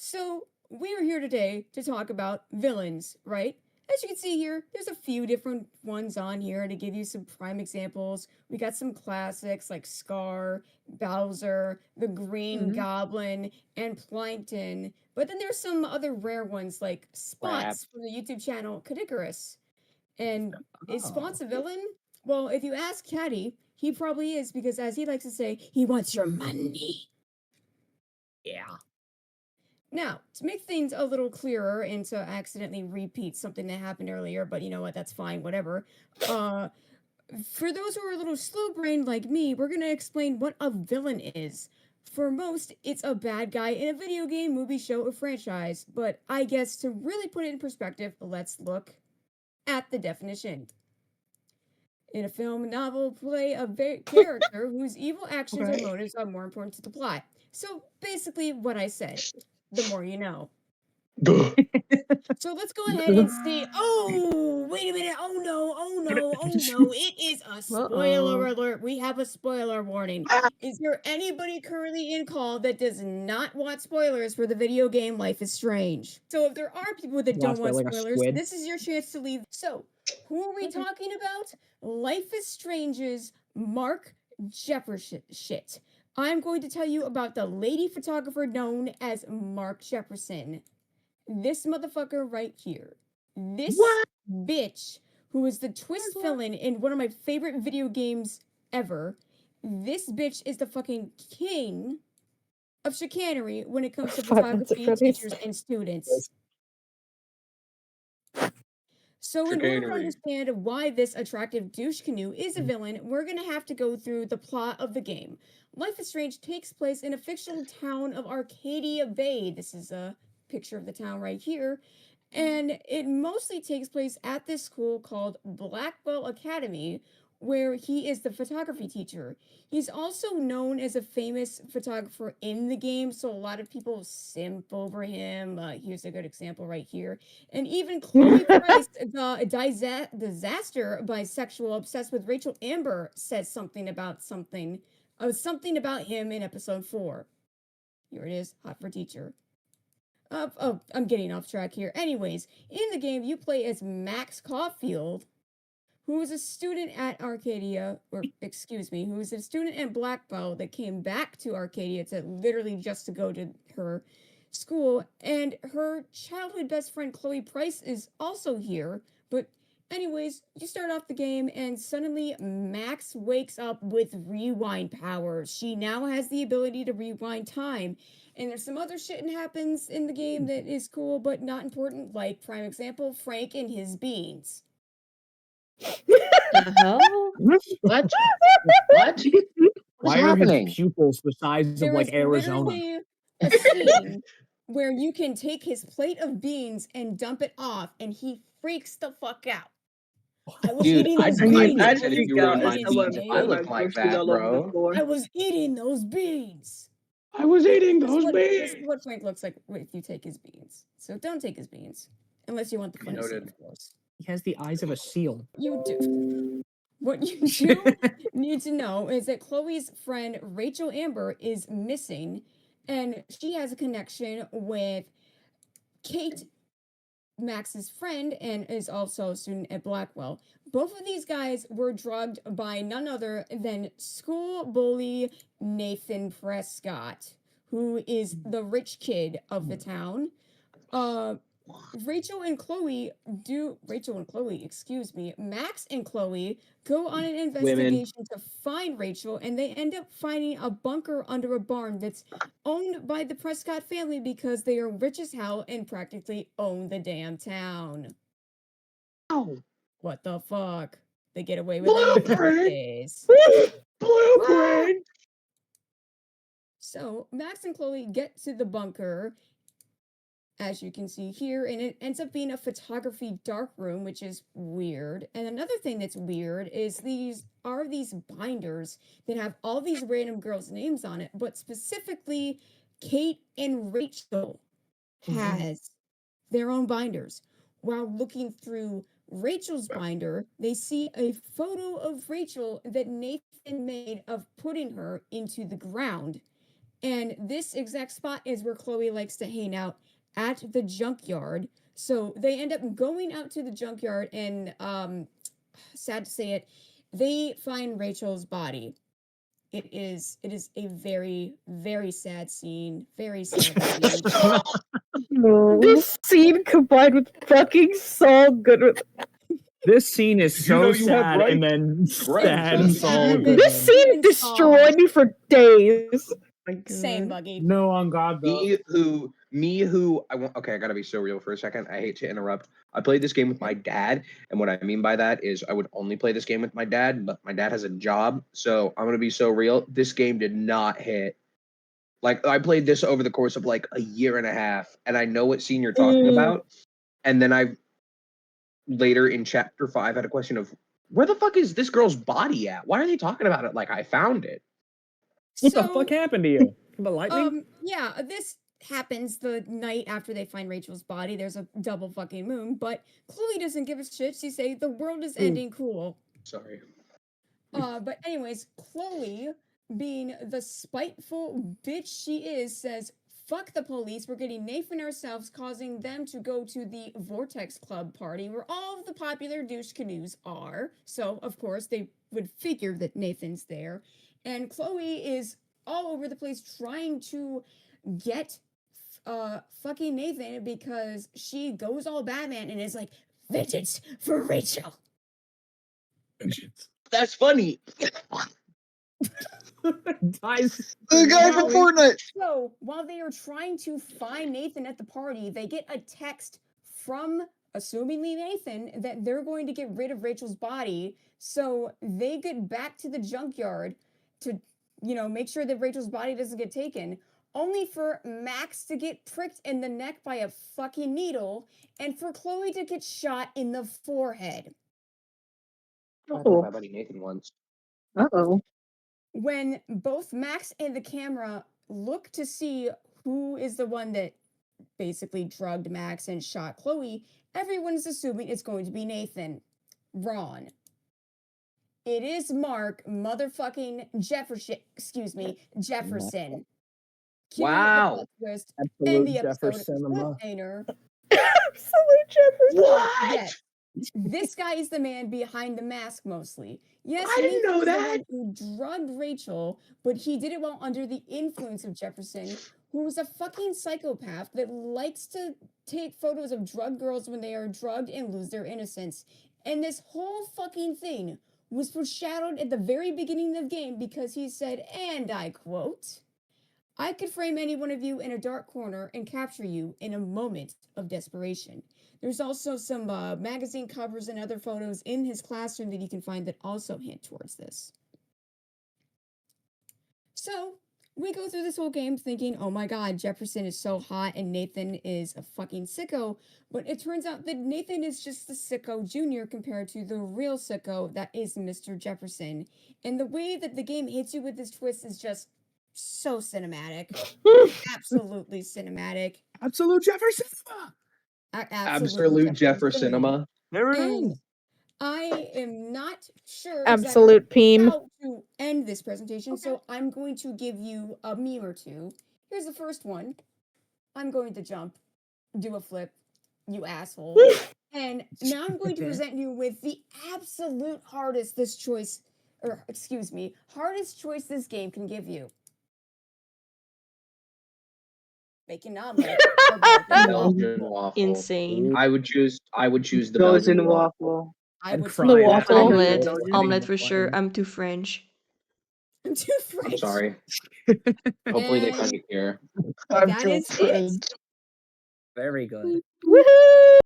So, we are here today to talk about villains, right? As you can see here, there's a few different ones on here to give you some prime examples. We got some classics like Scar, Bowser, the Green Mhm. Goblin, and Plankton. But then there's some other rare ones like Crab. Spots from the YouTube channel Cadicarus. And is Oh, Spots a villain? Well, if you ask Caddy, he probably is because as he likes to say, he wants your money. yeah. Now, to make things a little clearer and to accidentally repeat something that happened earlier, but you know what, that's fine, whatever. Uh, for those who are a little slow brained like me, we're gonna explain what a villain is. For most, it's a bad guy in a video game, movie, show, or franchise, but I guess to really put it in perspective, let's look at the definition. In a film, novel, play, a character whose evil actions or Okay. motives are more important to the plot. So basically, what I said, the more you know. Duh. So let's go ahead and see. Oh, wait a minute. Oh no. Oh no. Oh no. It is a spoiler Uh-oh. alert. We have a spoiler warning. Is there anybody currently in call that does not want spoilers for the video game Life is Strange? So if there are people that don't Watched by want like a spoilers, squid. this is your chance to leave. So, who are we Okay. talking about? Life is Strange's Mark Jeffershit. I'm going to tell you about the lady photographer known as Mark Jefferson. This motherfucker right here. This What? bitch who is the twist What? villain in one of my favorite video games ever. This bitch is the fucking king of chicanery when it comes to 5 minutes at photography, Freddy's. teachers, and students. So, in order to Chicanery. understand why this attractive douche canoe is a villain, we're going to have to go through the plot of the game. Life is Strange takes place in a fictional town of Arcadia Bay. This is a picture of the town right here. And it mostly takes place at this school called Blackwell Academy, where he is the photography teacher. He's also known as a famous photographer in the game, so a lot of people simp over him. Here's a good example right here. And even Chloe Price, the disaster bisexual obsessed with Rachel Amber, says something about him in episode 4. Here it is, hot for teacher. I'm getting off track here. Anyways, in the game, you play as Max Caulfield, who is a student at Arcadia, or excuse me, who is a student at Blackwell that came back to Arcadia to literally just to go to her school. And her childhood best friend, Chloe Price, is also here. But, anyways, you start off the game, and suddenly Max wakes up with rewind powers. She now has the ability to rewind time. And there's some other shit that happens in the game that is cool but not important, like prime example, Frank and his beans. The hell? What? What? What's Why are his happening? pupils the size of There like is Arizona? literally a scene where you can take his plate of beans and dump it off, and he freaks the fuck out. I was Dude, eating I'd those be beans. upset I if was you ruined my eating those beans if I beans. looked like that, bro. I was eating those beans. I was eating This is those what this is beans. what Frank looks like if you take his beans. So don't take his beans, unless you want the funny scene, Noted. of course. He has the eyes of a seal. You do. What you do need to know is that Chloe's friend Rachel Amber is missing, and she has a connection with Kate, Max's friend, and is also a student at Blackwell. Both of these guys were drugged by none other than school bully Nathan Prescott, who is the rich kid of the town. Uh, Rachel and Chloe, excuse me, Max and Chloe go on an Women. investigation to find Rachel, and they end up finding a bunker under a barn that's owned by the Prescott family because they are rich as hell and practically own the damn town. Oh, What the fuck? They get away with anything these blueprint. days. Blueprint. So Max and Chloe get to the bunker, as you can see here, and it ends up being a photography dark room, which is weird. And another thing that's weird is these binders that have all these random girls' names on it, but specifically Kate and Rachel has their own binders. While looking through Rachel's binder, they see a photo of Rachel that Nathan made of putting her into the ground. And this exact spot is where Chloe likes to hang out at the junkyard. So they end up going out to the junkyard and sad to say it, they find Rachel's body. It is a very, very sad scene. Very sad scene. This scene combined with fucking so good with This scene is You so know you have sad rights. and then Right, sad so and you so do. good. this scene destroyed me for days. Same, Buggy. No, on God, though. Okay, I gotta be so real for a second. I hate to interrupt. I played this game with my dad, and what I mean by that is I would only play this game with my dad, but my dad has a job, so I'm gonna be so real. This game did not hit. Like, I played this over the course of like a year and a half, and I know what scene you're talking about. And then I later in chapter 5 had a question of where the fuck is this girl's body at? Why are they talking about it like I found it? What the fuck happened to you? The lightning? Yeah, this happens the night after they find Rachel's body. There's a double fucking moon, but Chloe doesn't give a shit. She say the world is ending, cool. Sorry. But anyways, Chloe, being the spiteful bitch she is, says, fuck the police, we're getting Nathan ourselves, causing them to go to the Vortex Club party where all of the popular douche canoes are. So, of course, they would figure that Nathan's there. And Chloe is all over the place trying to get fucking Nathan because she goes all Batman and is like, vengeance for Rachel. That's funny. Guys, The guy from Fortnite. So while they are trying to find Nathan at the party, they get a text from, assumingly Nathan, that they're going to get rid of Rachel's body. So they get back to the junkyard to, make sure that Rachel's body doesn't get taken, only for Max to get pricked in the neck by a fucking needle and for Chloe to get shot in the forehead. I thought my buddy Nathan once. Uh-oh. When both Max and the camera look to see who is the one that basically drugged Max and shot Chloe, everyone's assuming it's going to be Nathan. Wrong. It is Mark motherfucking Jefferson. Cue Wow. the plot twist absolute and the episode Jefferson. cliffhanger. Absolute Jefferson. What? Yes. This guy is the man behind the mask mostly. Yes, I didn't know Nathan is the that. one who drugged Rachel, but he did it while under the influence of Jefferson, who is a fucking psychopath that likes to take photos of drugged girls when they are drugged and lose their innocence. And this whole fucking thing was foreshadowed at the very beginning of the game because he said, and I quote, I could frame any one of you in a dark corner and capture you in a moment of desperation. There's also some magazine covers and other photos in his classroom that you can find that also hint towards this. So, we go through this whole game thinking, oh my god, Jefferson is so hot and Nathan is a fucking sicko, but it turns out that Nathan is just the sicko junior compared to the real sicko that is Mr. Jefferson. And the way that the game hits you with this twist is just so cinematic. Absolutely cinematic. Absolute Jefferson. Absolute Jefferson. There it And is. I am not sure Absolute Peem. how to end this presentation, so I'm going to give you a meme or two. Here's the first one. I'm going to jump, do a flip, you asshole. And now I'm going to present you with the absolute hardest hardest choice this game can give you. Bacon omelet or Belgian waffle. Insane. I would choose the Belgian Belgian waffle. I would cry The after waffle. I heard Omelette. those names. Omelette for sure. I'm too French. I'm too French. I'm sorry. Hopefully they And come here. that is it. Very good. Woohoo!